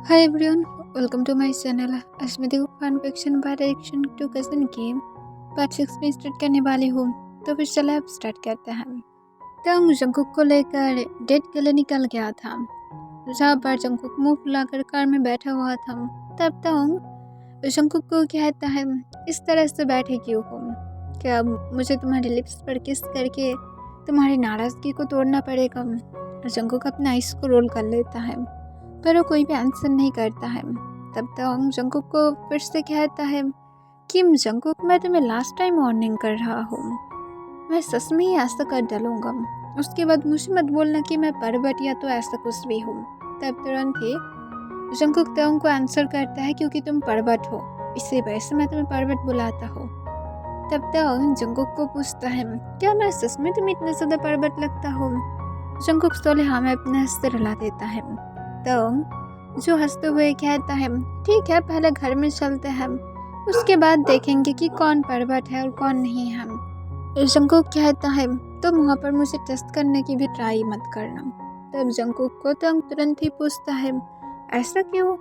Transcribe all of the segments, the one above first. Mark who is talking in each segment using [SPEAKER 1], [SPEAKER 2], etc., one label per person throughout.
[SPEAKER 1] Hi everyone, welcome to my channel. आज मैं देखो fan fiction by direction to cousin game part 6 में start करने वाली हूँ। तो फिर चलो अब स्टार्ट करते हैं। तंग जंकुक को लेकर डेट के लिए निकल गया था। जहाँ पर जंकुक मुंह फुलाकर कार में बैठा हुआ था, तब तंग जंकुक को कहता है, इस तरह से बैठे क्यों हो? क्या अब मुझे तुम्हारे लिप्स पर किस करके तुम्हारी नाराज़गी को तोड़ना पड़ेगा? जंकुक अपना आइस को रोल कर लेता है, पर वो कोई भी आंसर नहीं करता है। तब तक जंकुक को फिर से कहता है, किम जंकुक, मैं तुम्हें लास्ट टाइम वार्निंग कर रहा हूँ, मैं सच में ही ऐसा कर डालूंगा। उसके बाद मुझे मत बोलना कि मैं परवट या तो ऐसा कुछ भी हूँ। तब तुरंत ही जंकुक तंग को आंसर करता है, क्योंकि तुम परवट हो, इसी वजह से मैं तुम्हें परवट बुलाता हूँ। तब तक जंकुक को पूछता है, क्या मैं सच में तुम्हें इतना ज़्यादा परवट लगता हूँ? जंकुक सोले हाँ में अपने हंसते रुला देता है। तंग जो हंसते हुए कहता है, ठीक है, पहले घर में चलते हैं, उसके बाद देखेंगे कि कौन परवट है और कौन नहीं है। जंकुक कहता है, तुम वहाँ पर मुझे टेस्ट करने की भी ट्राई मत करना। तब जंकुक को तंग तुरंत ही पूछता है, ऐसा क्यों?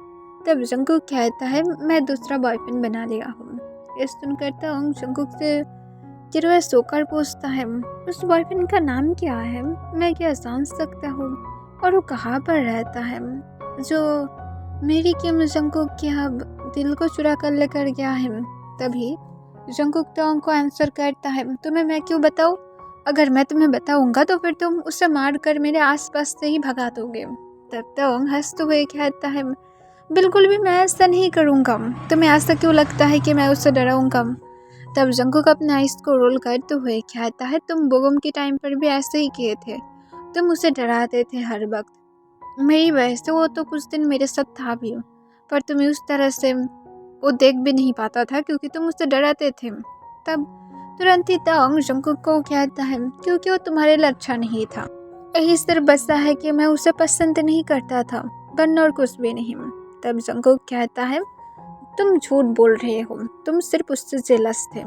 [SPEAKER 1] तब जंकुक कहता है, मैं दूसरा बॉयफ्रेंड बना लिया हूँ। ये सुनकर तंग जंकुक से गिरवे सोकर पूछता है, उस बॉयफ्रेंड का नाम क्या है? मैं क्या जान सकता हूँ? और वो कहाँ पर रहता है, जो मेरी किम जंकुक के अब दिल को चुरा कर लेकर गया है? तभी जंकुक तंग को आंसर करता है, तुम्हें मैं क्यों बताऊँ? अगर मैं तुम्हें बताऊंगा तो फिर तुम उसे मार कर मेरे आसपास से ही भगा दोगे। तब तंग हंसते हुए कहता है, बिल्कुल भी मैं ऐसा नहीं करूँगा। तुम्हें ऐसा क्यों लगता है कि मैं उससे डराऊंगा? तब जंकुक अपने आइस को रोल करते हुए कहता है, तुम बोगम के टाइम पर भी ऐसे ही किए थे, तुम उसे डराते थे हर वक्त। मेरी वजह से वो तो कुछ दिन मेरे साथ था भी, पर तुम्हें उस तरह से वो देख भी नहीं पाता था, क्योंकि तुम उससे डराते थे। तब तुरंत ही तंग जंकुक को कहता है, क्योंकि वो तुम्हारे लिए अच्छा नहीं था। यही सिर्फ बचा है कि मैं उसे पसंद नहीं करता था, वरना और कुछ भी नहीं। तब जंकुक कहता है, तुम झूठ बोल रहे हो, तुम सिर्फ उससे जेलस थे,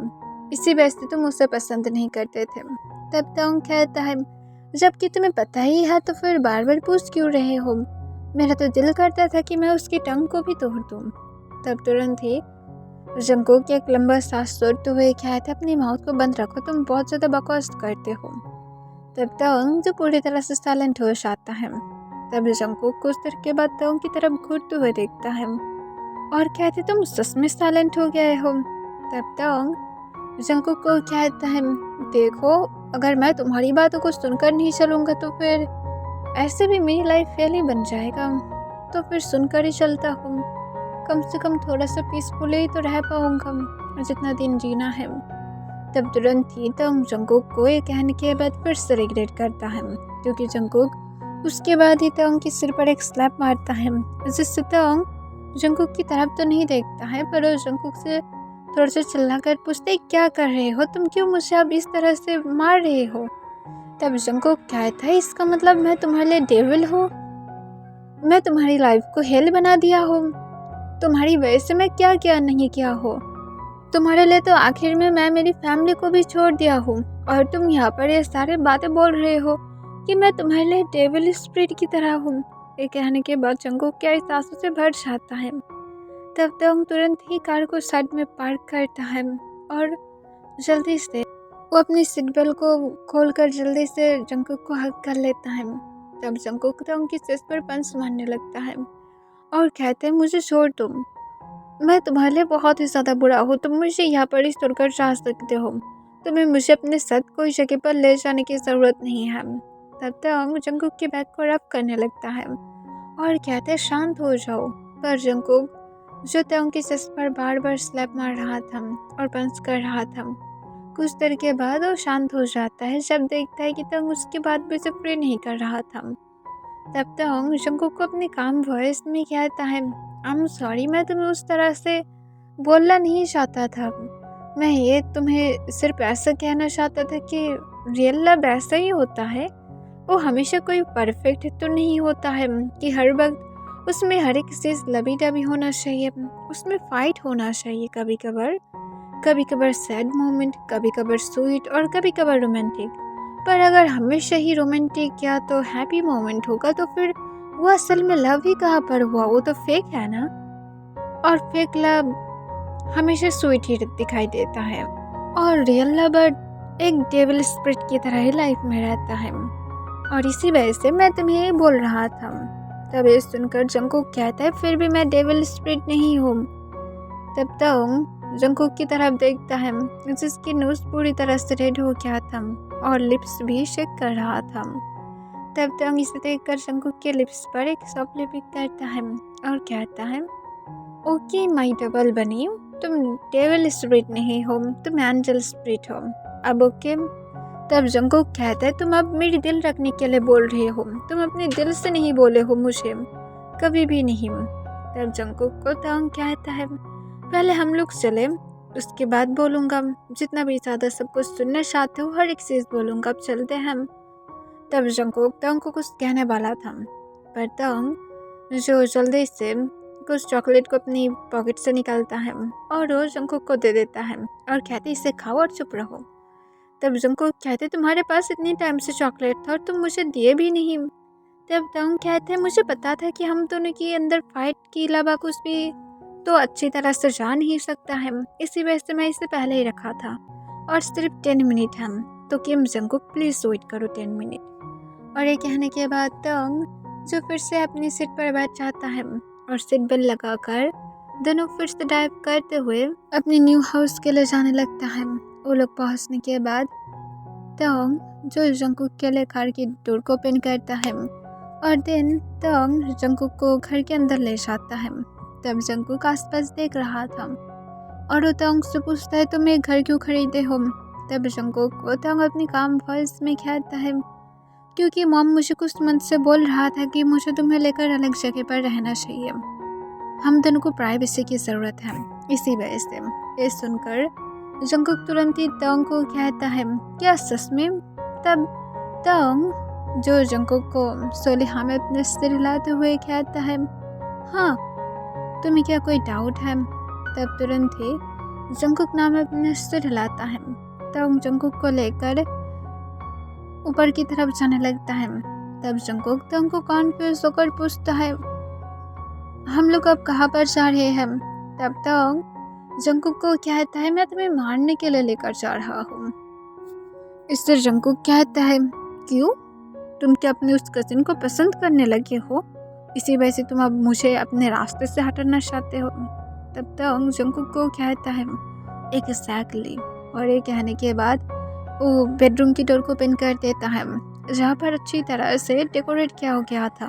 [SPEAKER 1] इसी वजह से तुम उसे पसंद नहीं करते थे। तब तंग कहता है, जबकि तुम्हें पता ही है तो फिर बार बार पूछ क्यों रहे हो? मेरा तो दिल करता था कि मैं उसकी टंग को भी तोड़ दूँ। तब तुरंत ही जंकुक एक लंबा सांस छोड़ते हुए कहता है, अपनी माउथ को बंद रखो, तुम बहुत ज़्यादा बकवास करते हो। तब तंग जो पूरी तरह से साइलेंट हो जाता है। तब जंकुक कुछ देर के बाद तंग की तरफ घूरते हुए देखता है और कहते, तुम सच में साइलेंट हो गए हो? तब तंग जंकुक को कहता है, देखो, अगर मैं तुम्हारी बातों को सुनकर नहीं चलूँगा तो फिर ऐसे भी मेरी लाइफ फेल ही बन जाएगा, तो फिर सुनकर ही चलता हूँ। कम से कम थोड़ा सा पीसफुल ही तो रह पाऊँगा जितना दिन जीना है। तब तुरंत ही तंग जंकुक को ये कहने के बाद फिर से रिग्रेट करता है, क्योंकि जंकुक उसके बाद ही तंग के सिर पर एक स्लैप मारता है, जिससे तंग जंकुक की तरफ तो नहीं देखता है, पर वो जंकुक से थोड़ा सा चिल्ला कर पूछते, क्या कर रहे हो तुम? क्यों मुझे अब इस तरह से मार रहे हो? तब जंकुक कहता है, इसका मतलब मैं तुम्हारे लिए डेविल हूँ? मैं तुम्हारी लाइफ को हेल बना दिया हूँ? तुम्हारी वजह से मैं क्या क्या नहीं किया हो? तुम्हारे लिए तो आखिर में मैं मेरी फैमिली को भी छोड़ दिया हूँ, और तुम यहाँ पर ये सारे बातें बोल रहे हो कि मैं तुम्हारे लिए डेविल स्पिरिट की तरह हूँ। ये कहने के बाद जंकुक के एहसासों से भर जाता है। तब तंग तुरंत ही कार को साइड में पार्क करता है और जल्दी से वो अपनी सीट बेल्ट को खोलकर जल्दी से जंकुक को हग कर लेता है। तब जंकुक तंग की चेस्ट पर पंच मारने लगता है और कहते हैं, मुझे छोड़ दो, मैं तुम्हारे लिए बहुत ही ज़्यादा बुरा हूँ, तुम मुझे यहाँ पर ही छोड़कर जा सकते हो, तुम्हें मुझे अपने साथ कोई जगह पर ले जाने की ज़रूरत नहीं है। तब तक जंकुक के बैग को रब करने लगता है और कहते हैं, शांत हो जाओ। पर जंकुक जो तंग की चेस्ट पर बार बार स्लैप मार रहा था और पंच कर रहा था, कुछ देर के बाद वो शांत हो जाता है जब देखता है कि तंग उसके बाद भी उसे फ्री नहीं कर रहा था। तब तंग जंकुक को अपने काम वॉइस में कहता है, आई एम सॉरी, मैं तुम्हें उस तरह से बोलना नहीं चाहता था। मैं ये तुम्हें सिर्फ ऐसा कहना चाहता था कि रियल लव ऐसा ही होता है, वो हमेशा कोई परफेक्ट तो नहीं होता है कि हर वक्त उसमें हर एक चीज़ लबी डबी होना चाहिए, उसमें फाइट होना चाहिए। कभी कभार सैड मोमेंट, कभी कभार स्वीट और कभी कभार रोमांटिक। पर अगर हमेशा ही रोमांटिक या तो हैप्पी मोमेंट होगा तो फिर वो असल में लव ही कहाँ पर हुआ, वो तो फेक है ना। और फेक लव हमेशा स्वीट ही दिखाई देता है और रियल लवर एक डेविल स्पिरिट की तरह ही लाइफ में रहता है। और इसी वजह से मैं तुम्हें ये बोल रहा था। तब ये सुनकर जंगकुक कहता है फिर भी मैं डेविल स्पिरिट नहीं हूँ। तब तंग जंगकुक की तरफ देखता है जिसकी नोज पूरी तरह से रेड हो गया था और लिप्स भी शेक कर रहा था। तब तंग इसे देखकर जंगकुक के लिप्स पर एक सॉफ्ट लिपिक करता है और कहता है ओके माय डबल बनी, तुम डेविल स्पिरिट नहीं हो, तुम एंजल स्पिरिट हो। अब ओके। तब जंगकुक कहता है तुम अब मेरी दिल रखने के लिए बोल रहे हो, तुम अपने दिल से नहीं बोले हो मुझे, कभी भी नहीं। तब जंगकुक को तंग कहता है पहले हम लोग चले, उसके बाद बोलूँगा, जितना भी ज़्यादा सब कुछ सुनना चाहते हो हर एक चीज़ बोलूँगा, अब चलते हैं हम। तब जंगकुक तंग को कुछ कहने वाला था पर तंग जो जल्दी से कुछ चॉकलेट को अपनी पॉकेट से निकालता है और वो जंगकुक को दे देता है और कहते इसे खाओ और चुप रहो। तब जंगकुक कहते तुम्हारे पास इतनी टाइम से चॉकलेट था और तुम मुझे दिए भी नहीं। तब तंग कहते मुझे पता था कि हम दोनों के अंदर फाइट के अलावा कुछ भी तो अच्छी तरह से जा नहीं सकता है, इसी वजह से मैं इसे पहले ही रखा था और सिर्फ 10 मिनट हम तो किम जंगकुक प्लीज़ वेट करो 10 मिनट। और ये कहने के बाद तंग जो फिर से अपनी सीट पर बैठ जाता है और सीट बेल्ट लगाकर दोनों फिर से ड्राइव करते हुए अपने न्यू हाउस के लिए जाने लगता है। वो लोग पहुंचने के बाद तंग जो जंगकुक के लिए कार की डोर को ओपन करता है और देन तंग जंगकुक को घर के अंदर ले जाता है। तब जंगकुक आसपास देख रहा था और वो तंग से पूछता है तुम ये घर क्यों खरीदे हो। तब जंगकुक को तंग अपनी काम वॉइस में कहता है क्योंकि मॉम मुझे कुछ मंथ से बोल रहा था कि मुझे तुम्हें लेकर अलग जगह पर रहना चाहिए, हम दोनों को प्राइवेसी की ज़रूरत है, इसी वजह से। ये सुनकर जंगकुक तुरंत ही तंग को कहता है क्या सच में। तब तंग जो जंगकुक को सोलिहा में अपने सिर हिलाते हुए कहता है हाँ तुम्हें क्या कोई डाउट है। तब तुरंत ही जंगकुक नाम अपने सिर हिलाता है। तंग जंगकुक को लेकर ऊपर की तरफ जाने लगता है। तब जंगकुक तंग को कॉन्फ्यूज होकर पूछता है हम लोग अब कहाँ पर जा रहे हैं। तब तंग जंगकुक को कहता है मैं तुम्हें मारने के लिए लेकर जा रहा हूँ। इससे जंगकुक कहता है क्यों, तुम क्या अपने उस कजिन को पसंद करने लगे हो, इसी वजह से तुम अब मुझे अपने रास्ते से हटाना चाहते हो। तब तंग जंगकुक को कहता है एग्जैक्टली। और ये कहने के बाद वो बेडरूम की डोर को ओपन कर देता है जहाँ पर अच्छी तरह से डेकोरेट किया हो गया था,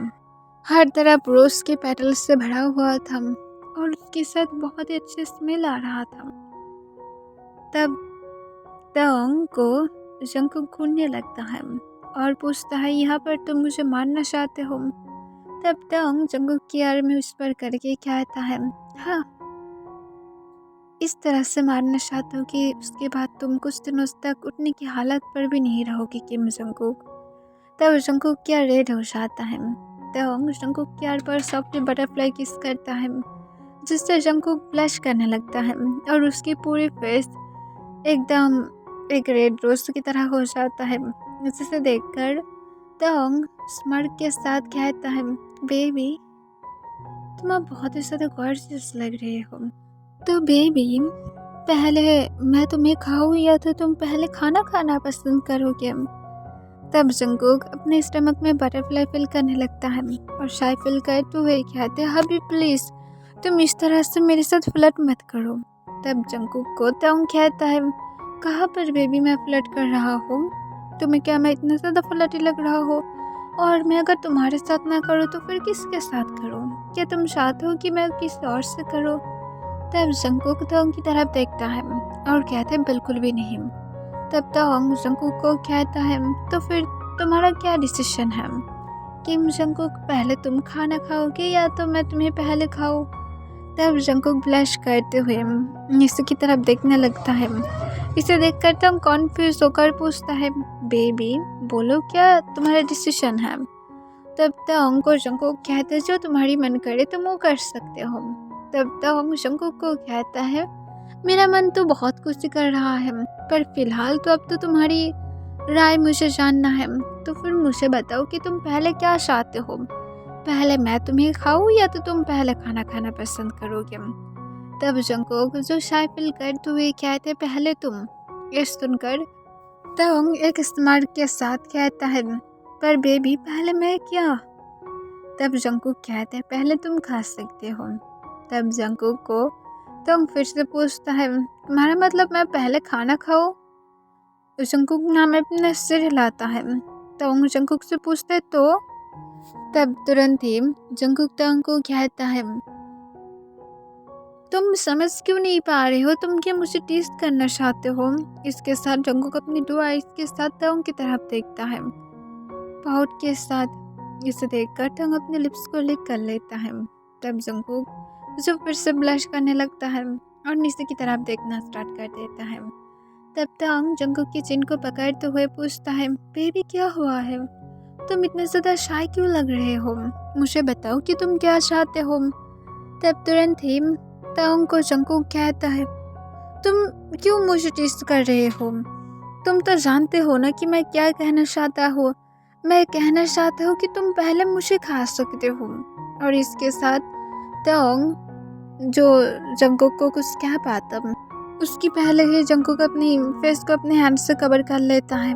[SPEAKER 1] हर तरफ रोज के पेटल्स से भरा हुआ था और उसके साथ बहुत ही अच्छी स्मेल आ रहा था। तब तंग को जंगकुक घूरने लगता है और पूछता है यहाँ पर तुम मुझे मारना चाहते हो। तब तंग जंगकुक की आर में विस्पर करके कहता है हाँ इस तरह से मारना चाहता हूँ कि उसके बाद तुम कुछ दिनों तक उठने की हालत पर भी नहीं रहोगी किम जंगकुक। तब जंगकुक की आर रेड हो जाता है। तब जंगकुक की आर पर सॉफ्ट बटरफ्लाई किस करता है जिससे जंगकुक ब्लश करने लगता है और उसकी पूरी फेस एकदम एक रेड रोज की तरह हो जाता है, जिसे देखकर तंग स्मार्ट के साथ कहता है बेबी तुम अब बहुत ही ज़्यादा गॉर्जियस लग रहे हो। तो बेबी पहले मैं तुम्हें खाऊं या तो तुम पहले खाना खाना पसंद करोगे। तब जंगकुक अपने स्टमक में बटरफ्लाई फिल करने लगता है और शाय फिल करते हुए कहते हैं हबी प्लीज़ तुम इस तरह से मेरे साथ फ्लर्ट मत करो। तब जंगकुक को तंग कहता है कहाँ पर बेबी मैं फ्लर्ट कर रहा हूँ, तुम्हें क्या मैं इतना ज़्यादा फ्लर्टी लग रहा हो, और मैं अगर तुम्हारे साथ ना करूँ तो फिर किसके साथ करूँ, क्या तुम चाहते हो कि मैं किसी और से करूँ। तब जंगकुक तंग की तरफ देखता है और कहता है बिल्कुल भी नहीं। तब तंग जंगकुक को कहता है तो फिर तुम्हारा क्या डिसीजन है, किम जंगकुक पहले तुम खाना खाओगे या तो मैं तुम्हें पहले खाऊं। तब जंगकुक ब्लश करते हुए निशु की तरफ देखने लगता है। इसे देखकर तंग कॉन्फ्यूज होकर पूछता है बेबी बोलो क्या तुम्हारा डिसीजन है। तब तंग को जंगकुक कहता है जो तुम्हारी मन करे तुम वो कर सकते हो। तब तंग जंगकुक को कहता है मेरा मन तो बहुत कुछ कर रहा है पर फिलहाल तो अब तो तुम्हारी राय मुझे जानना है, तो फिर मुझे बताओ कि तुम पहले क्या चाहते हो, पहले मैं तुम्हें खाऊं या तो तुम पहले खाना खाना पसंद करोगे? तब जंगकुक जो शाय फील करते हुए कहते पहले तुम। ये सुनकर तोंग एक स्मार्ट के साथ कहता है पर बेबी पहले मैं क्या? तब जंगकुक कहते पहले तुम खा सकते हो। तब जंगकुक को तोंग फिर से पूछता है तुम्हारा मतलब मैं पहले खाना खाऊं? जंगकुक नाम अपने सिर हिलाता है। तोंग जंगकुक से पूछता है तो? तब तुरंत ही जंगकुक तोंग को कहता है तुम समझ क्यों नहीं पा रहे हो? तुम क्या मुझे टेस्ट करना चाहते हो? इसके साथ जंगकुक अपनी 2 आइज के साथ तोंग की तरफ देखता है पाउट के साथ। इसे देखकर तोंग अपने लिप्स को लिक कर लेता है। तब जंगकुक जो फिर से ब्लश करने लगता है और नीचे की तरफ देखना स्टार्ट कर देता है। तब तोंग जंगकुक की चिन को पकड़ते हुए पूछता है बेबी क्या हुआ है? तुम इतने ज़्यादा शाय क्यों लग रहे हो? मुझे बताओ कि तुम क्या चाहते हो? तब तुरंत ही तोंग को जंगकुक कहता है तुम क्यों मुझे टेस्ट कर रहे हो? तुम तो जानते हो ना कि मैं क्या कहना चाहता हूँ। मैं कहना चाहता हूँ कि तुम पहले मुझे खा सकते हो। और इसके साथ तोंग जो जंगकुक को कुछ कह पाता उसकी पहले ही जंगकुक अपनी फेस को अपने हैंड से कवर कर लेता है।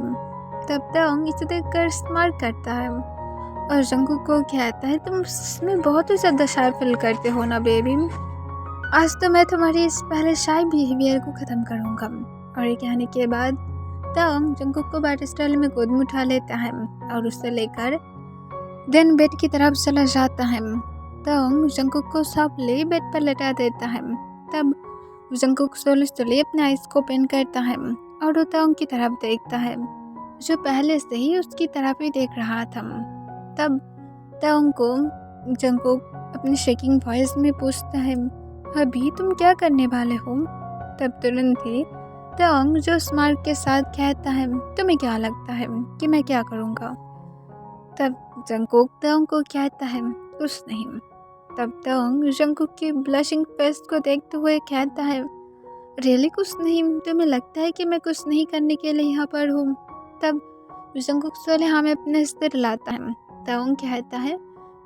[SPEAKER 1] तब तोंग इसे देखकर स्माइल करता है और जंगकुक को कहता है तुम इसमें बहुत ही ज़्यादा शाय फील करते हो ना बेबी। आज तो मैं तुम्हारी इस पहले शाय बिहेवियर को ख़त्म करूँगा। और ये कहने के बाद तोंग जंगकुक को बैट स्टाइल में गोद में उठा लेता है और उसे लेकर देन बेड की तरफ चला जाता है। तोंग जंगकुक को सॉफ्टली बेड पर लेटा देता है। तब जंगकुक स्लोली अपने आइज को ओपन करता है और वो तोंग की तरफ देखता है जो पहले से ही उसकी तरफ ही देख रहा था। तब तोंग को जंगकुक अपनी शेकिंग वॉइस में पूछता है अभी तुम क्या करने वाले हो? तब तुरंत ही तोंग जो स्माइल के साथ कहता है तुम्हें क्या लगता है कि मैं क्या करूँगा? तब जंगकुक तोंग को कहता है कुछ नहीं। तब तोंग जंगकुक की ब्लशिंग फेस को देखते हुए कहता है रियली कुछ नहीं? तुम्हें लगता है कि मैं कुछ नहीं करने के लिए यहाँ पर हूँ? तब जंगकुक सोले हमें अपने सिर लाता है। तोंग कहता है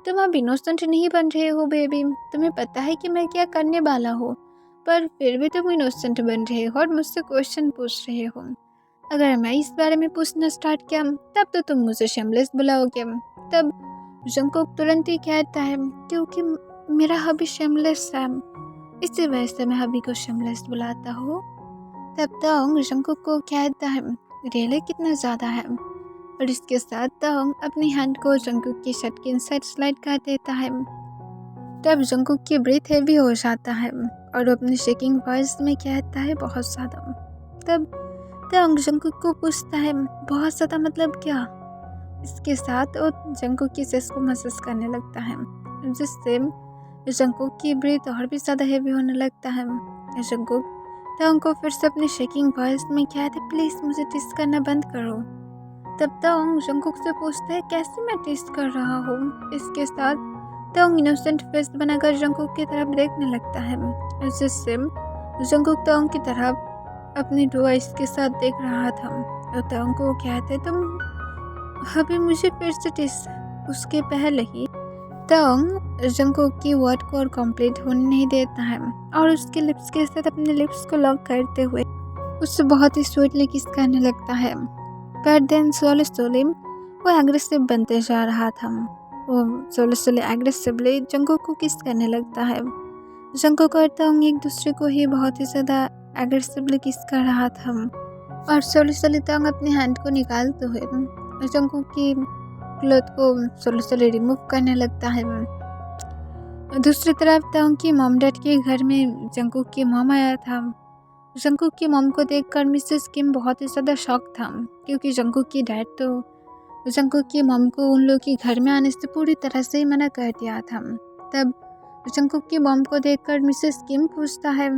[SPEAKER 1] तुम अब इनोसेंट नहीं बन रहे हो बेबी। तुम्हें पता है कि मैं क्या करने वाला हूँ पर फिर भी तुम इनोसेंट बन रहे हो और मुझसे क्वेश्चन पूछ रहे हो। अगर मैं इस बारे में पूछना स्टार्ट किया तब तो तुम मुझे शेमलेस बुलाओगे। तब जंगकुक तुरंत ही कहता है क्योंकि मेरा हबी शेमलेस है इसी वजह से मैं हबी को शेमलेस बुलाता हूँ। तब तोंग जंगकुक को कहता है रियली कितना ज़्यादा है? और इसके साथ तोंग अपनी हैंड को जंगकुक की शर्ट के इनसाइड स्लाइड कर देता है। तब जंगकुक की ब्रीथ हेवी हो जाता है और वो अपनी शेकिंग वॉइस में कहता है बहुत ज़्यादा। तब तोंग जंगकुक को पूछता है बहुत ज़्यादा मतलब क्या? इसके साथ वो जंगकुक की चेस्ट को मसाज करने लगता है जिससे जंगकुक की ब्रीथ और भी ज़्यादा हेवी होने लगता है। जंगकुक तोंग को फिर से अपनी शेकिंग वॉइस में कहता है प्लीज़ मुझे टेस्ट करना बंद करो। तब तोंग जंगकुक से पूछता है कैसे मैं टेस्ट कर रहा हूँ? इसके साथ तोंग इनोसेंट फेस बनाकर जंगकुक की तरफ देखने लगता है जिससे जंगकुक तोंग की तरफ अपनी 2 आइज के साथ देख रहा था। तो तोंग को कहते तुम अभी मुझे फिर से टेस्ट। उसके पहले ही तोंग जंगकुक की वर्ड को और कंप्लीट होने नहीं देता है और उसके लिप्स के साथ अपने लिप्स को लॉक करते हुए उससे बहुत ही स्वीटली किस करने लगता है। पर देन स्लोली वो एग्रेसिव बनते जा रहा था। वो स्लोली एग्रेसिवली जंगकुक को किस करने लगता है। जंगकुक और तोंग एक दूसरे को ही बहुत ही ज़्यादा एग्रेसिवली किस कर रहा था और स्लोली तोंग अपने हैंड को निकालते हुए जंगकुक की क्लॉथ को स्लोली रिमूव करने लगता है। दूसरी तरफ तोंग की मॉम डैड के घर में जंगकुक की मॉम आया था। जंगकुक की मॉम को देखकर मिसेस किम बहुत ही ज़्यादा शॉक था क्योंकि जंगकुक की डैड तो जंगकुक की मॉम को उन लोग के घर में आने से पूरी तरह से ही मना कर दिया था। तब जंगकुक की मॉम को देखकर मिसेस किम पूछता है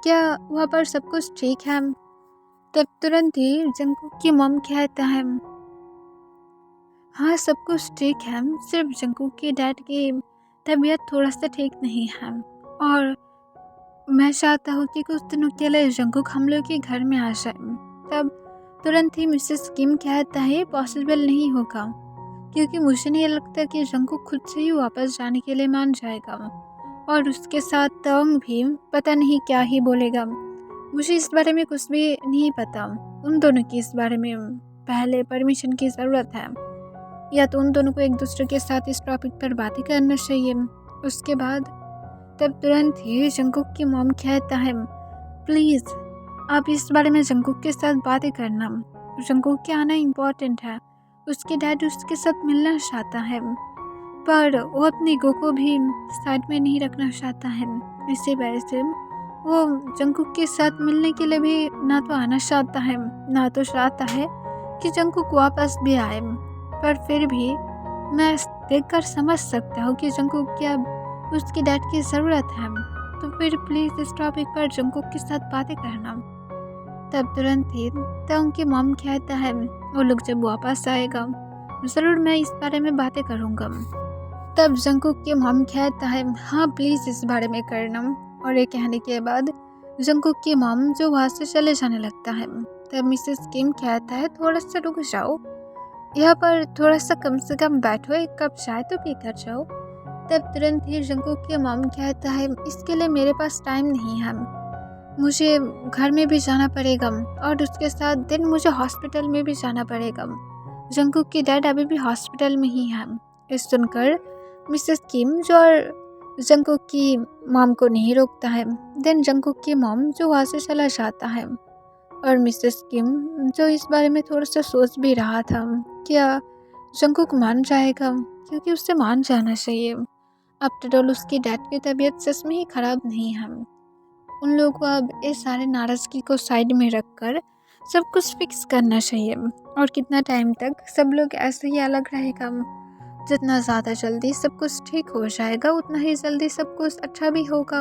[SPEAKER 1] क्या वहाँ पर सब कुछ ठीक है? तब तुरंत ही जंगकुक की मॉम कहता है हाँ सब कुछ ठीक है, सिर्फ जंगकुक की डैड की तबीयत थोड़ा सा ठीक नहीं है और मैं चाहता हूँ कि कुछ दिनों के लिए जंगकुक हम लोग के घर में आ जाए। तब तुरंत ही मिसेस किम कहता है पॉसिबल नहीं होगा। क्योंकि मुझे नहीं लगता कि जंकुक खुद से ही वापस जाने के लिए मान जाएगा और उसके साथ तंग भी पता नहीं क्या ही बोलेगा। मुझे इस बारे में कुछ भी नहीं पता। उन दोनों की इस बारे में पहले परमिशन की ज़रूरत है, या तो उन दोनों को एक दूसरे के साथ इस टॉपिक पर बातें करना चाहिए। उसके बाद तब तुरंत ही जंकुक की मॉम कहता है, प्लीज़ आप इस बारे में जंकुक के साथ बातें करना। जंकुक के आना इम्पोर्टेंट है। उसके डैड उसके साथ मिलना चाहता है, पर वो अपने ईगो को भी साइड में नहीं रखना चाहता है। इसी वजह से वो जंकुक के साथ मिलने के लिए भी ना तो आना चाहता है, ना तो चाहता है कि जंकुक वापस भी आए। पर फिर भी मैं देखकर समझ सकता हूँ कि जंकुक की अब उसकी डैड की ज़रूरत है, तो फिर प्लीज़ इस टॉपिक पर जंकुक के साथ बातें करना। तब तुरंत ही तंग की मॉम कहता है, वो लोग जब वापस आएगा ज़रूर मैं इस बारे में बातें करूँगा। तब जंकुक की मॉम कहता है, हाँ प्लीज़ इस बारे में करना। और ये कहने के बाद जंकुक की मॉम जो वहाँ से चले जाने लगता है। तब मिसेस किम कहता है, थोड़ा सा रुक जाओ, यहाँ पर थोड़ा सा कम से कम बैठो, एक कप चाय तो पी कर जाओ। तब तुरंत ही जंकुक की मॉम कहता है, इसके लिए मेरे पास टाइम नहीं है, मुझे घर में भी जाना पड़ेगा और उसके साथ दिन मुझे हॉस्पिटल में भी जाना पड़ेगा। जंकुक की डैड अभी भी हॉस्पिटल में ही है। इस सुनकर मिसेस किम जो जंकुक की मॉम को नहीं रोकता है। देन जंकुक की मॉम जो वहाँ से चला जाता है और मिसेस किम जो इस बारे में थोड़ा सा सोच भी रहा था, क्या जंकुक मान जाएगा, क्योंकि उससे मान जाना चाहिए। आफ्टर ऑल उसकी डैड की तबीयत सच में ही ख़राब नहीं है। उन लोगों को अब इस सारे नाराज़गी को साइड में रखकर सब कुछ फिक्स करना चाहिए। और कितना टाइम तक सब लोग ऐसे ही अलग रहेगा, जितना ज़्यादा जल्दी सब कुछ ठीक हो जाएगा उतना ही जल्दी सब कुछ अच्छा भी होगा।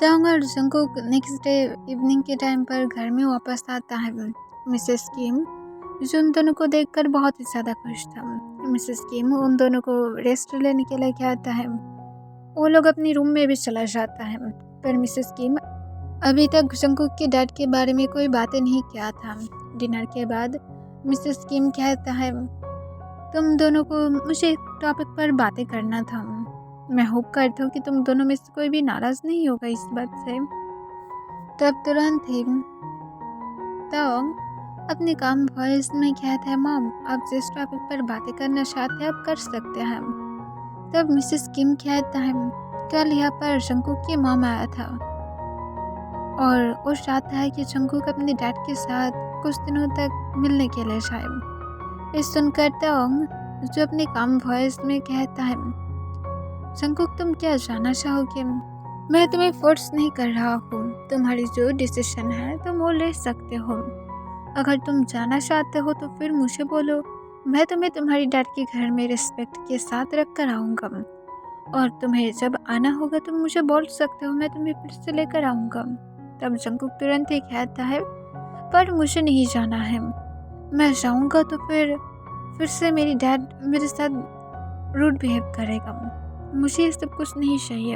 [SPEAKER 1] तंग और जंकुक नेक्स्ट डे इवनिंग के टाइम पर घर में वापस आता है। मिसेस किम जो उन दोनों को देखकर बहुत ही ज़्यादा खुश था। मिसेस किम उन दोनों को रेस्ट लेने के लिए कहता है। वो लोग अपनी रूम में भी चला जाता है, पर मिसेस किम अभी तक जंकुक के डैड के बारे में कोई बातें नहीं किया था। डिनर के बाद मिसेस किम कहता है, तुम दोनों को मुझे एक टॉपिक पर बातें करना था। मैं होप करता हूँ कि तुम दोनों में से कोई भी नाराज़ नहीं होगा इस बात से। तब तुरंत ही तंग अपने काम वॉइस में कहता है, मॉम आप जिस टॉपिक पर बातें करना चाहते हैं आप कर सकते हैं। तब मिसेस किम कहता है, कल यहाँ पर जंकुक की मॉम आया था और वो चाहता है कि जंकुक अपने डैड के साथ कुछ दिनों तक मिलने के लिए जाए। इस सुनकर तंग जो अपने काम वॉइस में कहता है, जंकुक तुम क्या जानना चाहोगे? मैं तुम्हें फोर्स नहीं कर रहा हूँ, तुम्हारी जो डिसीजन है तुम वो ले सकते हो। अगर तुम जाना चाहते हो तो फिर मुझे बोलो, मैं तुम्हें तुम्हारी डैड के घर में रिस्पेक्ट के साथ रख कर आऊँगा और तुम्हें जब आना होगा तुम मुझे बोल सकते हो, मैं तुम्हें फिर से लेकर आऊँगा। तब जंकुक तुरंत ही कहता है, पर मुझे नहीं जाना है, मैं जाऊँगा तो फिर से मेरी डैड मेरे साथ रूड बिहेव करेगा, मुझे ये सब कुछ नहीं चाहिए।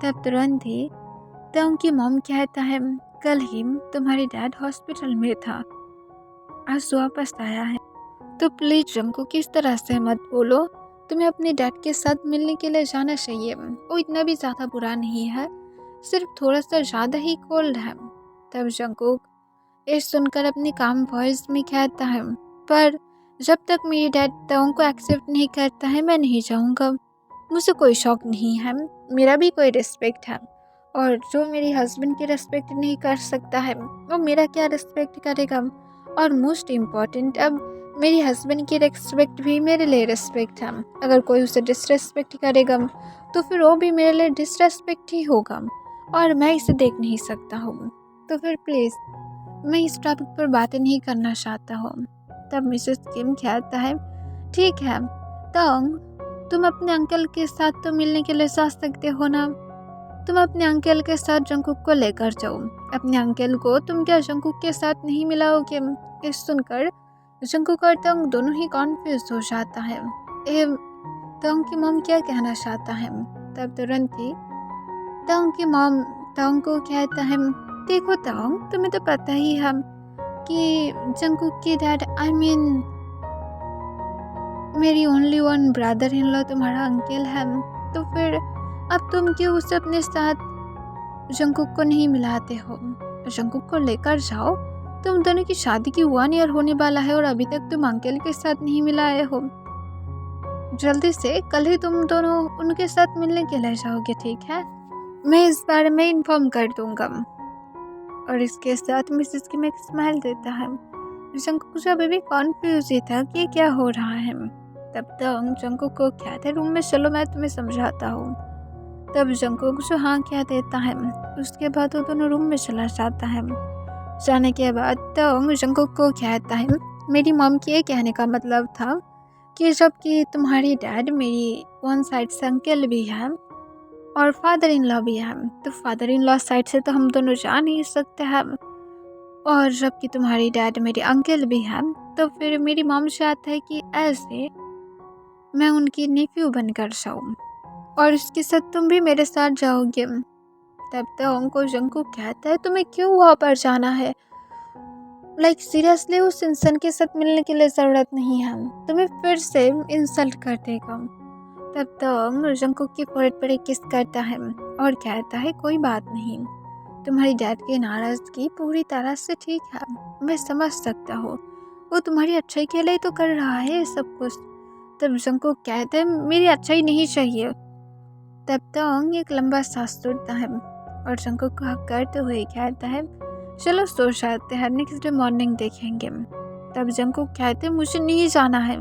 [SPEAKER 1] तब तुरंत ही तंग की मॉम कहता है, कल ही तुम्हारी डैड हॉस्पिटल में था, आज वापस आया है, तो प्लीज जंकुक इस तरह से मत बोलो, तुम्हें अपने डैड के साथ मिलने के लिए जाना चाहिए। वो इतना भी ज़्यादा बुरा नहीं है, सिर्फ थोड़ा सा ज़्यादा ही कोल्ड है। तब जंकुक ये सुनकर अपने काम वॉइस में कहता है, पर जब तक मेरी डैड तंग को एक्सेप्ट नहीं करता है मैं नहीं जाऊँगा। मुझे कोई शौक नहीं है, मेरा भी कोई रिस्पेक्ट है, और जो मेरे हस्बैंड की रिस्पेक्ट नहीं कर सकता है वो मेरा क्या रिस्पेक्ट करेगा। और मोस्ट इम्पॉर्टेंट, अब मेरी हस्बैंड की रिस्पेक्ट भी मेरे लिए रिस्पेक्ट है। अगर कोई उसे डिसरिस्पेक्ट करेगा तो फिर वो भी मेरे लिए डिसरिस्पेक्ट ही होगा, और मैं इसे देख नहीं सकता हूँ। तो फिर प्लीज़ मैं इस टॉपिक पर बातें नहीं करना चाहता हूँ। तब मिसेस किम कहता है, ठीक है तंग, तुम अपने अंकल के साथ तो मिलने के लिए जा सकते हो ना, तुम अपने अंकल के साथ जंकुक को लेकर जाओ। अपने अंकल को तुम क्या जंकुक के साथ नहीं मिलाओगे? इस सुनकर जंकुक और तंग दोनों ही कॉन्फ्यूज हो जाता है, तंग की मॉम क्या कहना चाहता है। तब तुरंत ही तंग की मॉम तंग को कहता है, देखो तंग, तुम्हें तो पता ही है कि जंकुक की डैड मेरी only one brother in law तुम्हारा अंकल है, तो फिर अब तुम क्यों उसे अपने साथ जंकुक को नहीं मिलाते हो? जंकुक को लेकर जाओ, तुम दोनों की शादी की 1 ईयर होने वाला है और अभी तक तुम अंकल के साथ नहीं मिलाए हो। जल्दी से कल ही तुम दोनों उनके साथ मिलने के लिए जाओगे, ठीक है? मैं इस बारे में इन्फॉर्म कर दूंगा। और इसके साथ मिसेस किम एक स्माइल देता है। जंकुक जो अभी भी कॉन्फ्यूज ही था कि क्या हो रहा है। तब तक जंकुक को कहते रूम में चलो मैं तुम्हें समझाता हूँ। तब जंकुक जो हाँ कह देता है, उसके बाद वो दोनों रूम में चला जाता है। जाने के बाद तो जंकुक को कहता है मेरी मॉम के कहने का मतलब था कि जबकि तुम्हारी डैड मेरी वन साइड से अंकल भी है और फादर इन लॉ भी है, तो फादर इन लॉ साइड से तो हम दोनों जा नहीं सकते हैं, और जबकि तुम्हारी डैड मेरे अंकल भी हैं, तो फिर मेरी मॉम चाहता है कि ऐसे मैं उनकी नेफ्यू बनकर जाऊँ और इसके साथ तुम भी मेरे साथ जाओगे। तब तो उनको जंकुक कहता है तुम्हें क्यों वहाँ पर जाना है? लाइक सीरियसली उस इंसान के साथ मिलने के लिए ज़रूरत नहीं है, तुम्हें फिर से इंसल्ट कर देगा। तब तो जंकुक की फोrehead पर एक किस करता है और कहता है कोई बात नहीं, तुम्हारी डैड की नाराज़गी पूरी तरह से ठीक है, मैं समझ सकता हूँ, वो तुम्हारी अच्छाई के लिए तो कर रहा है सब कुछ। तब जंकुक कहता है मेरी अच्छाई नहीं चाहिए। तब तक एक लंबा सांस छोड़ता है और जंकुक को हक करते हुए कहता है चलो सो जाते हैं, नेक्स्ट डे मॉर्निंग देखेंगे। तब जंकुक कहते हैं मुझे नहीं जाना है।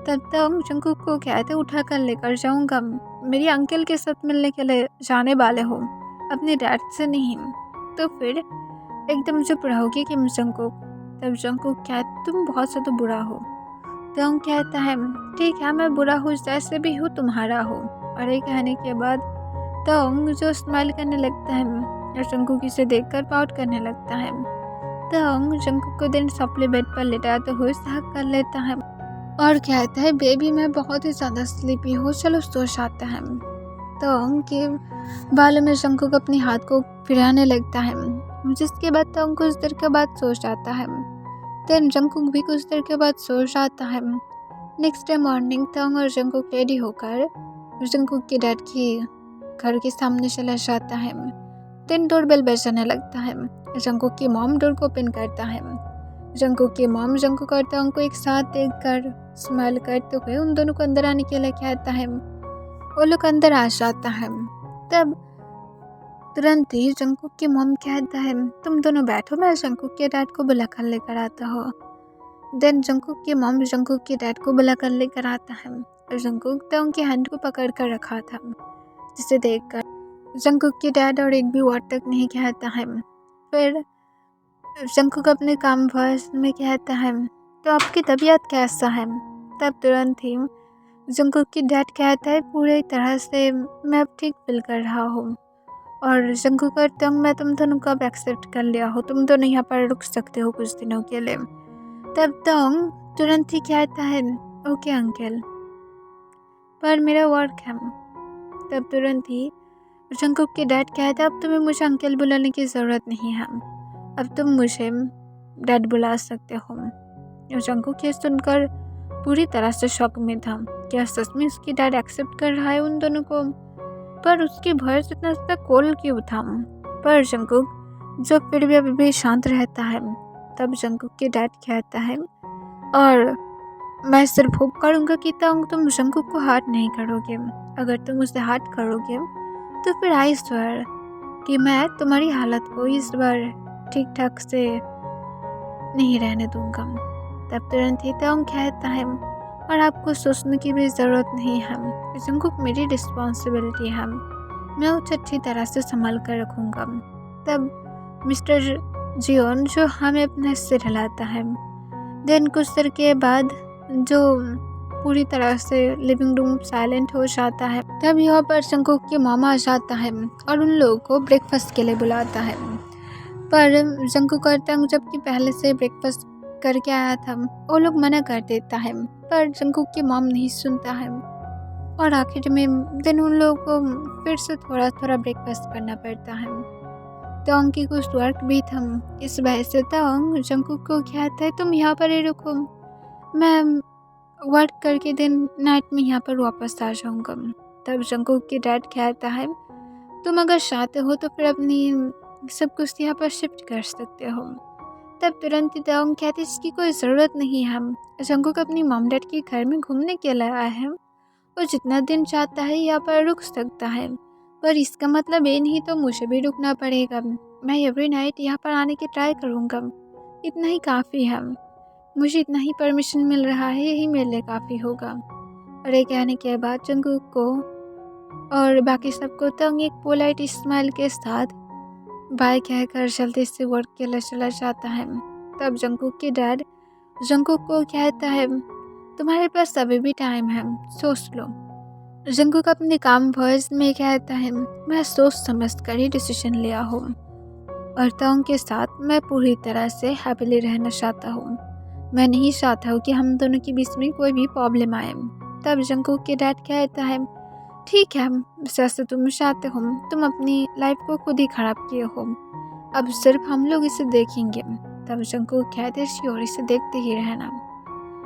[SPEAKER 1] तब तक जंकुक को कहते उठा कर लेकर जाऊंगा, मेरी अंकल के साथ मिलने के लिए जाने वाले हो, अपने डैड से नहीं। तो फिर एकदम चुप रहोगे कि जंकुक? तब जंकुक कहते तुम बहुत ज़्यादा बुरा हो। तब कहता है ठीक है मैं बुरा हूँ, जैसे भी हूँ तुम्हारा हो। और ये कहने के बाद तंग जो स्माइल करने लगता है और जंकुक इसे देखकर पाउट करने लगता है। तंग जंकुक को दिन सपने बेड पर लेटाते हुए हक कर लेता है और कहता है बेबी मैं बहुत ही ज़्यादा स्लीपी हूँ, चलो सो जाते हैं। तंग के बालों में जंकुक अपने हाथ को फिराने लगता है, जिसके बाद तंग कुछ देर के बाद सो जाता है। देन जंकुक भी कुछ देर के बाद सो जाता है। नेक्स्ट डे मॉर्निंग तंग और जंकुक रेडी होकर जंकुक के डैड की घर के सामने चला जाता है। देन डोरबेल बजाने लगता है। जंकुक की मॉम डोर को ओपन करता है। जंकुक की मॉम जंकुक और तंग को एक साथ देखकर स्माइल करते हुए उन दोनों को अंदर आने के लिए कहता है। वो लोग अंदर आ जाता है। तब तुरंत ही जंकुक की मॉम कहता है तुम दोनों बैठो, मैं जंकुक के डैड को बुला कर लेकर आता हूँ। देन जंकुक की मॉम जंकुक के डैड को बुला कर लेकर आता है और जंकुक तंग के हैंड को पकड़ कर रखा था, जिसे देखकर जंकुक के डैड और एक भी वर्ड तक नहीं कहता है। फिर जंकुक अपने काम वॉइस में कहता है तो आपकी तबीयत कैसा है? तब तुरंत ही जंकुक की डैड कहता है पूरी तरह से मैं अब ठीक फील कर रहा हूँ, और जंकुक और तंग मैं तुम दोनों को अब एक्सेप्ट कर लिया हो, तुम दोनों यहाँ पर रुक सकते हो कुछ दिनों के लिए। तब तंग तुरंत ही कहता है ओके अंकल, पर मेरा वर्क है। तब तुरंत ही जंकुक के डैड कहता है अब तुम्हें मुझे अंकल बुलाने की ज़रूरत नहीं है, अब तुम मुझे डैड बुला सकते हो। और जंकुक ये सुनकर पूरी तरह से शॉक में था, क्या सच में उसकी डैड एक्सेप्ट कर रहा है उन दोनों को? पर उसकी वॉइस इतना ज़्यादा कोल्ड क्यों था? पर जंकुक जो फिर भी अभी भी शांत रहता है। तब जंकुक के डैड कहता है और मैं सिर्फ होप करूँगा कि तुम जंकुक को हार्ट नहीं करोगे, अगर तुम उसे हार्ट करोगे तो फिर आई स्वेयर कि मैं तुम्हारी हालत को इस बार ठीक ठाक से नहीं रहने दूंगा। तब तुरंत ही तंग कहता है और आपको सोचने की भी ज़रूरत नहीं है, जंकुक मेरी रिस्पॉन्सिबिलिटी है, मैं उसे अच्छी तरह से संभाल कर रखूँगा। तब मिस्टर जियोन जो हमें अपने सिर हिलाता है। देन कुछ देर के बाद जो पूरी तरह से लिविंग रूम साइलेंट हो जाता है। तब यहाँ पर जंकुक की मामा आ जाता है और उन लोगों को ब्रेकफास्ट के लिए बुलाता है। पर जंकुक और तंग जबकि पहले से ब्रेकफास्ट करके आया था, वो लोग मना कर देता है, पर जंकुक की मॉम नहीं सुनता है और आखिर में दिन उन लोगों को फिर से थोड़ा थोड़ा ब्रेकफास्ट करना पड़ता है। तंग की कुछ वर्क भी था, इस वजह से तंग जंकुक को कहता है तुम यहाँ पर ही रुको, मैं वर्क करके दिन नाइट में यहाँ पर वापस आ जाऊँगा। तब जंगकुक के डैड कहता है तुम अगर चाहते हो तो फिर अपनी सब कुछ यहाँ पर शिफ्ट कर सकते हो। तब तुरंत ही तवांग कहते इसकी कोई ज़रूरत नहीं है। जंगकुक अपनी मॉम डैड के घर में घूमने के लिए आया है। वो जितना दिन चाहता है यहाँ पर रुक सकता है, पर इसका मतलब ये नहीं तो मुझे भी रुकना पड़ेगा। मैं एवरी नाइट यहाँ पर आने की ट्राई करूँगा। इतना ही काफ़ी है। मुझे इतना ही परमिशन मिल रहा है, यही मेरे लिए काफ़ी होगा। और ये कहने के बाद जंगकुक को और बाकी सबको तंग एक पोलाइट स्माइल के साथ बाय कहकर जल्दी से वर्क के लिए चला जाता है। तब जंगकुक के डैड जंगकुक को कहता है तुम्हारे पास अभी भी टाइम है, सोच लो। जंगकुक अपने काम वॉइस में कहता है मैं सोच समझ कर ही डिसीजन लिया हूँ और तंग के साथ मैं पूरी तरह से हैप्पीली रहना चाहता हूँ। मैं नहीं चाहता हूँ कि हम दोनों के बीच में कोई भी प्रॉब्लम आए। तब जंगकुक के डैड कहता है ठीक है, जैसे तुम चाहते हो, तुम अपनी लाइफ को खुद ही खराब किए हो, अब सिर्फ हम लोग इसे देखेंगे। तब जंगकुक कहते हैं श्योर, इसे देखते ही रहना।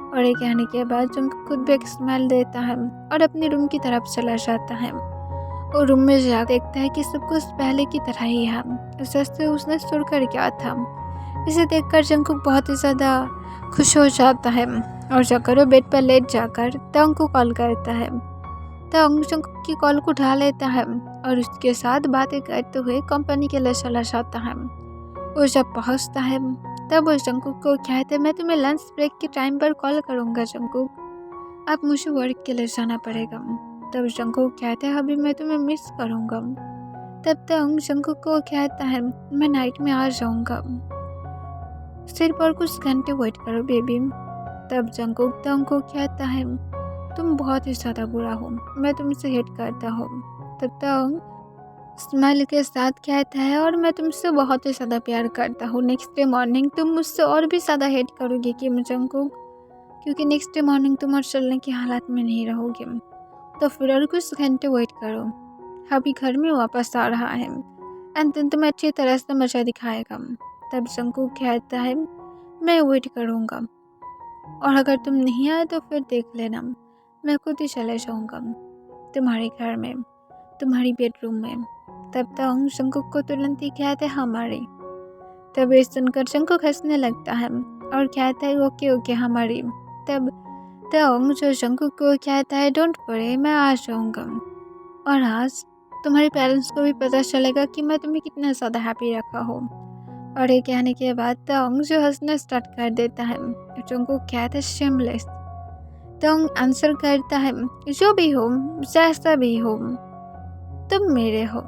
[SPEAKER 1] और ये कहने के बाद जंगकुक खुद भी एक स्माइल देता है और अपने रूम की तरफ चला जाता है। और रूम में जा देखता है कि सब कुछ पहले की तरह ही है, जैसे उसने शुरू कर किया था। इसे देखकर जंगकुक बहुत ही ज़्यादा खुश हो जाता है और जाकर वो बेड पर लेट जाकर तंग को कॉल करता है। तंग जंगकुक की कॉल को उठा लेता है और उसके साथ बातें करते हुए कंपनी के लिए चला जाता है। वो जब पहुंचता है तब वो जंगकुक को कहते हैं मैं तुम्हें लंच ब्रेक के टाइम पर कॉल करूँगा जंगकुक, अब मुझे वर्क के लिए जाना पड़ेगा। तब जंगकुक कहते हैं अभी मैं तुम्हें मिस करूँगा। तब तंग जंगकुक को कहता है मैं नाइट में आ जाऊँगा, सिर्फ और कुछ घंटे वेट करो बेबी। तब जंगकुक तंग को कहता है तुम बहुत ही ज़्यादा बुरा हो, मैं तुमसे हेट करता हूँ। तब तंग स्माइल के साथ कहता है और मैं तुमसे बहुत ही ज़्यादा प्यार करता हूँ। नेक्स्ट डे मॉर्निंग तुम मुझसे और भी ज़्यादा हेट करोगे कि जंगकुक, क्योंकि नेक्स्ट डे मॉर्निंग तुम और चलने की हालत में नहीं रहोगे। तो फिर और कुछ घंटे वेट करो, अभी घर में वापस आ रहा है एंड देन तुम्हें अच्छी तरह से मज़ा दिखाएगा। तब जंगकुक कहता है मैं वेट करूँगा और अगर तुम नहीं आए तो फिर देख लेना, मैं खुद ही चले जाऊँगा तुम्हारे घर में, तुम्हारी बेडरूम में। तब तंग जंगकुक को तुरंत ही कहते हैं हमारी। तब ये सुनकर जंगकुक हंसने लगता है और कहता है ओके ओके हमारी। तब तंग जो जंगकुक को कहता है डोंट वरी, मैं आ जाऊँगा और आज तुम्हारे पेरेंट्स को भी पता चलेगा कि मैं तुम्हें कितना ज़्यादा हैप्पी रखा हूँ। और ये कहने के बाद तंग जो हंसना स्टार्ट कर देता है। जंगकुक कहता है शेमलेस। तंग आंसर करता है जो भी हो, जैसा भी हो, तुम मेरे हो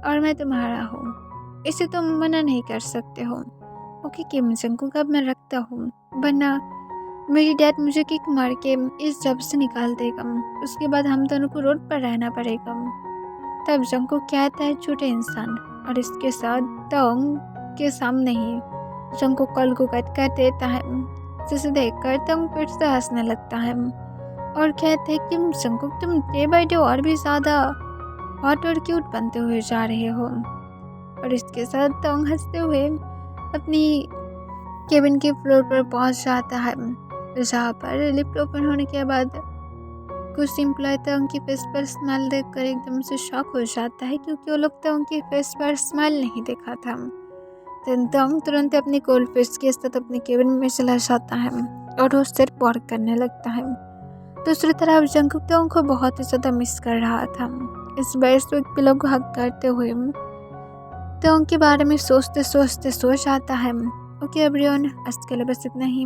[SPEAKER 1] और मैं तुम्हारा हूँ, इसे तुम मना नहीं कर सकते हो। ओके किम जंगकुक, अब मैं रखता हूँ, वरना मेरी डैड मुझे किक मार के इस जॉब से निकाल देगा, उसके बाद हम दोनों को रोड पर रहना पड़ेगा। तब जंगकुक कहता है छोटे इंसान, और इसके साथ तंग के सामने ही जंगकुक कॉल को कट कर देता है, जिसे देखकर तंग फिर से हंसने लगता है और कहते हैं कि जंगकुक तुम डे बाय डे और भी ज़्यादा हॉट और क्यूट बनते हुए जा रहे हो। और इसके साथ तंग हंसते हुए अपनी केबिन के फ्लोर पर पहुंच जाता है, जहाँ पर लिफ्ट ओपन होने के बाद कुछ एम्प्लॉय तंग की फेस पर स्माइल देखकर एकदम से शॉक हो जाता है, क्योंकि वो लोग तंग की फेस पर स्माइल नहीं देखा था। तंग तुरंत अपनी कोल्ड फेस के साथ अपने केबिन में चला जाता है और वो सिर्फ वर्क करने लगता है। दूसरी तरफ जंगकुक तंग को बहुत ही ज़्यादा मिस कर रहा था। इस बेस्ट वीक पिलो को हक करते हुए तंग के बारे में सोचते सोचते सो जाता है। ओके एवरीवन, आज के लिए बस इतना ही।